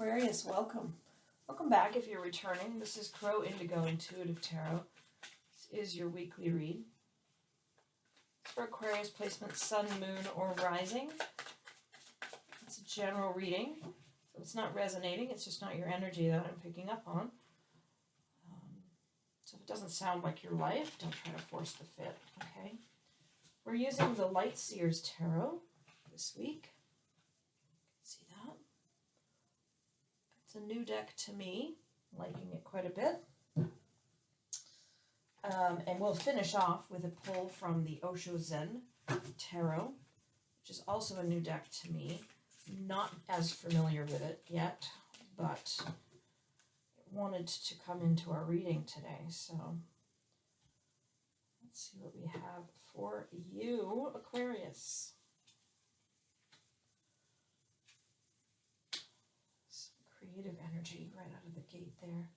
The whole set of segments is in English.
Aquarius, welcome. Welcome back if you're returning. This is Crow Indigo Intuitive Tarot. This is your weekly read. It's for Aquarius placement, sun, moon, or rising. It's a general reading, so it's not resonating. It's just not your energy that I'm picking up on. So if it doesn't sound like your life, don't try to force the fit, okay? We're using the Light Seer's Tarot this week. See that? It's a new deck to me, liking it quite a bit. And we'll finish off with a pull from the Osho Zen Tarot, which is also a new deck to me. Not as familiar with it yet, but it wanted to come into our reading today. So let's see what we have for you, Aquarius. Creative energy right out of the gate there.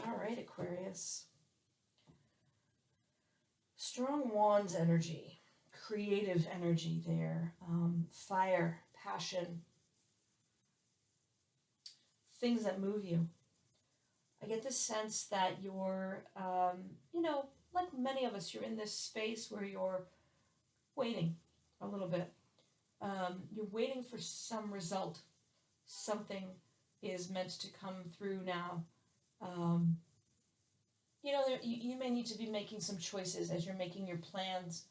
All right, Aquarius. Strong wands energy, creative energy there, fire, passion, things that move you. I get the sense that you're, like many of us, you're in this space where you're waiting a little bit. You're waiting for some result. Something is meant to come through now. You may need to be making some choices as you're making your plans.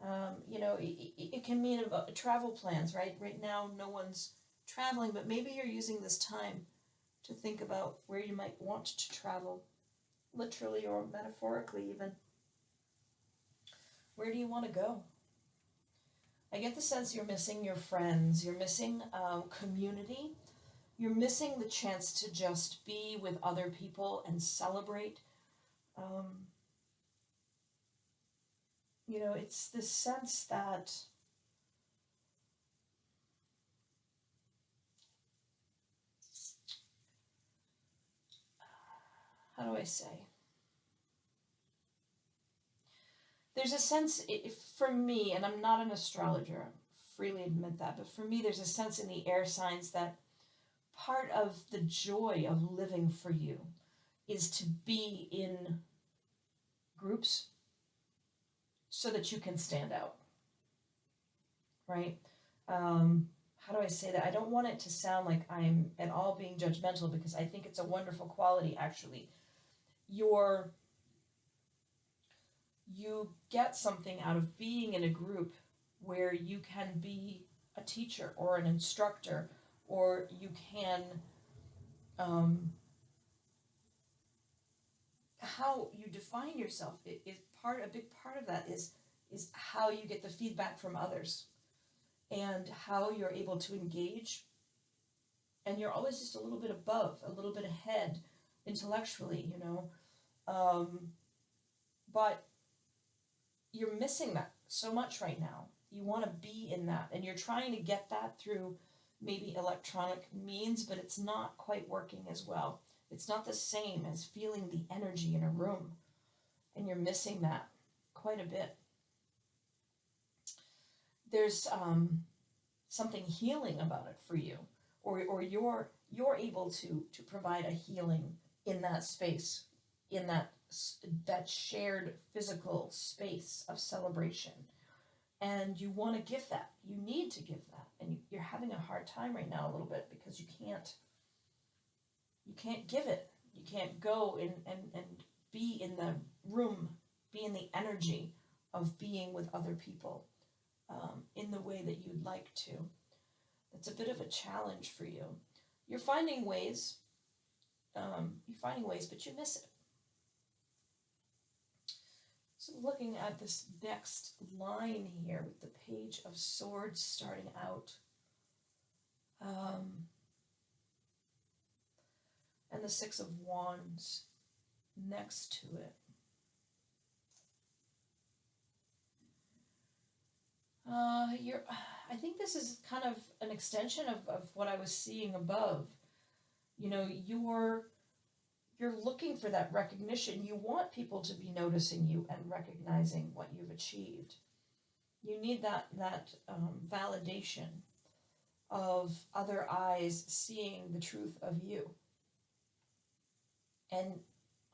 It can mean about travel plans, right? Right now, no one's traveling, but maybe you're using this time to think about where you might want to travel, literally or metaphorically even. Where do you want to go? I get the sense you're missing your friends, you're missing community, you're missing the chance to just be with other people and celebrate. It's this sense that how do I say? There's a sense, for me, and I'm not an astrologer, I freely admit that, but for me there's a sense in the air signs that part of the joy of living for you is to be in groups so that you can stand out, right? How do I say that? I don't want it to sound like I'm at all being judgmental, because I think it's a wonderful quality, actually. You get something out of being in a group where you can be a teacher or an instructor, or you can, how you define yourself is a big part of that is how you get the feedback from others and how you're able to engage. And you're always just a little bit above, a little bit ahead intellectually, but you're missing that so much right now. You want to be in that, and you're trying to get that through maybe electronic means, but it's not quite working as well. It's not the same as feeling the energy in a room, and you're missing that quite a bit. There's something healing about it for you, or you're able to provide a healing in that space, in that shared physical space of celebration. And you want to give that. You need to give that. And you're having a hard time right now a little bit because you can't give it. You can't go and be in the room, be in the energy of being with other people in the way that you'd like to. It's a bit of a challenge for you. You're finding ways, but you miss it. So looking at this next line here with the Page of Swords starting out, and the Six of Wands next to it. I think this is kind of an extension of what I was seeing above. You're you're looking for that recognition. You want people to be noticing you and recognizing what you've achieved. You need that validation of other eyes seeing the truth of you. And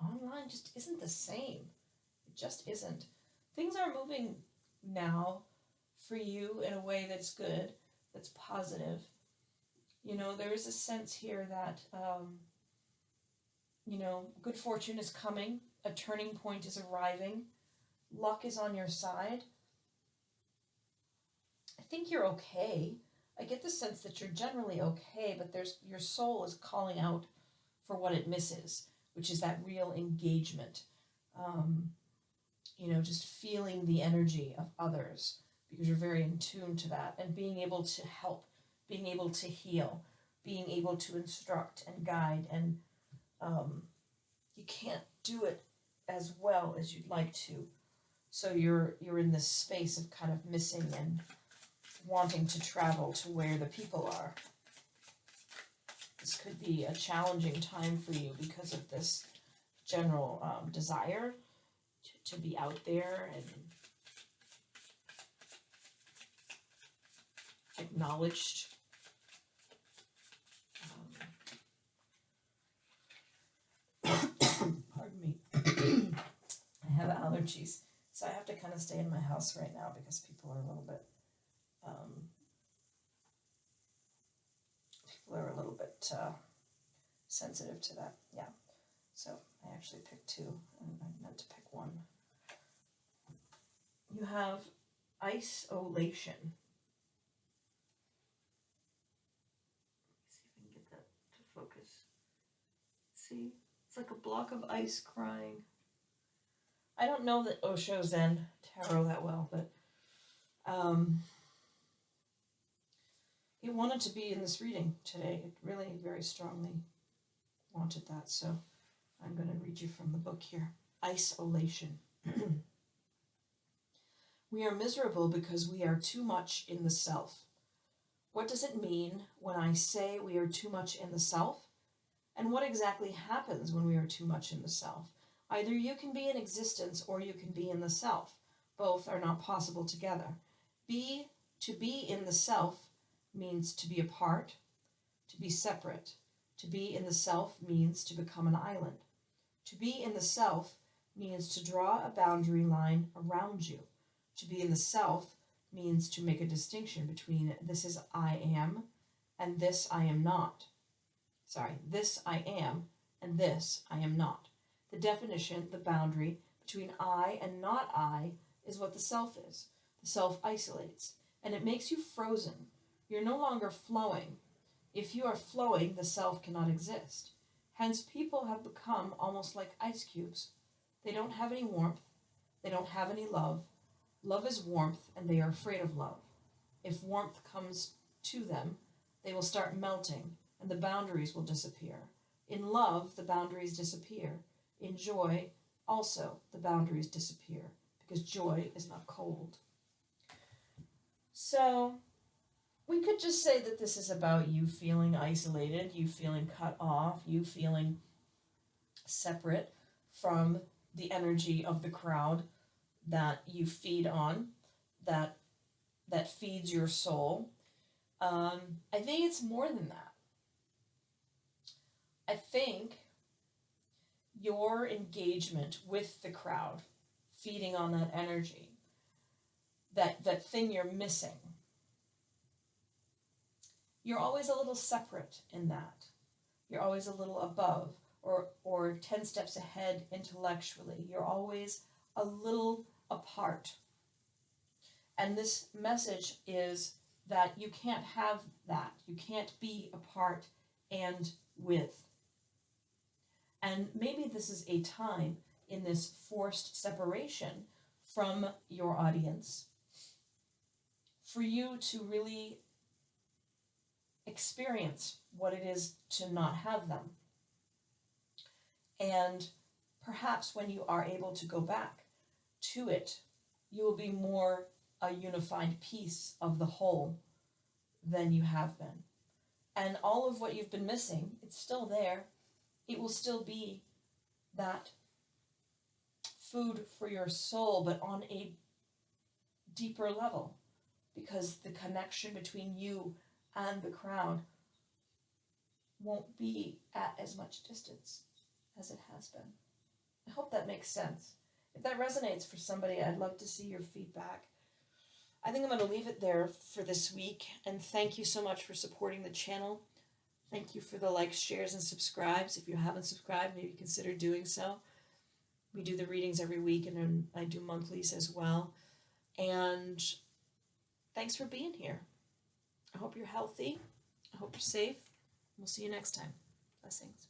online just isn't the same. It just isn't. Things are moving now for you in a way that's good, that's positive. You know, there is a sense here that, you know, good fortune is coming, a turning point is arriving, luck is on your side. I think you're okay. I get the sense that you're generally okay, but your soul is calling out for what it misses, which is that real engagement. You know, just feeling the energy of others, because you're very in tune to that, and being able to help, being able to heal, being able to instruct and guide, and you can't do it as well as you'd like to. So you're in this space of kind of missing and wanting to travel to where the people are. This could be a challenging time for you because of this general desire to be out there and acknowledged. Pardon me. I have allergies, so I have to kind of stay in my house right now because people are a little bit sensitive to that. Yeah. So I actually picked two, and I meant to pick one. You have isolation. See if I can get that to focus. See? It's like a block of ice crying. I don't know the Osho Zen Tarot that well, but it wanted to be in this reading today. It really very strongly wanted that. So I'm going to read you from the book here. Isolation. We are miserable because we are too much in the self. What does it mean when I say we are too much in the self? And what exactly happens when we are too much in the self? Either you can be in existence or you can be in the self. Both are not possible together. To be in the self means to be apart, to be separate. To be in the self means to become an island. To be in the self means to draw a boundary line around you. To be in the self means to make a distinction between this is I am and this I am not. This I am and this I am not. The definition, the boundary between I and not I is what the self is. The self isolates, and it makes you frozen. You're no longer flowing. If you are flowing, the self cannot exist. Hence, people have become almost like ice cubes. They don't have any warmth. They don't have any love. Love is warmth, and they are afraid of love. If warmth comes to them, they will start melting, and the boundaries will disappear. In love, the boundaries disappear. In joy, also, the boundaries disappear, because joy is not cold. So, we could just say that this is about you feeling isolated, you feeling cut off, you feeling separate from the energy of the crowd that you feed on, that feeds your soul. I think it's more than that. I think your engagement with the crowd, feeding on that energy, that thing you're missing, you're always a little separate in that. You're always a little above or 10 steps ahead intellectually. You're always a little apart. And this message is that you can't have that. You can't be apart and with. And maybe this is a time in this forced separation from your audience for you to really experience what it is to not have them. And perhaps when you are able to go back to it, you will be more a unified piece of the whole than you have been. And all of what you've been missing, it's still there. It will still be that food for your soul, but on a deeper level, because the connection between you and the crown won't be at as much distance as it has been. I hope that makes sense. If that resonates for somebody, I'd love to see your feedback. I think I'm going to leave it there for this week, and thank you so much for supporting the channel. Thank you for the likes, shares, and subscribes. If you haven't subscribed, maybe consider doing so. We do the readings every week, and then I do monthlies as well. And thanks for being here. I hope you're healthy. I hope you're safe. We'll see you next time. Blessings.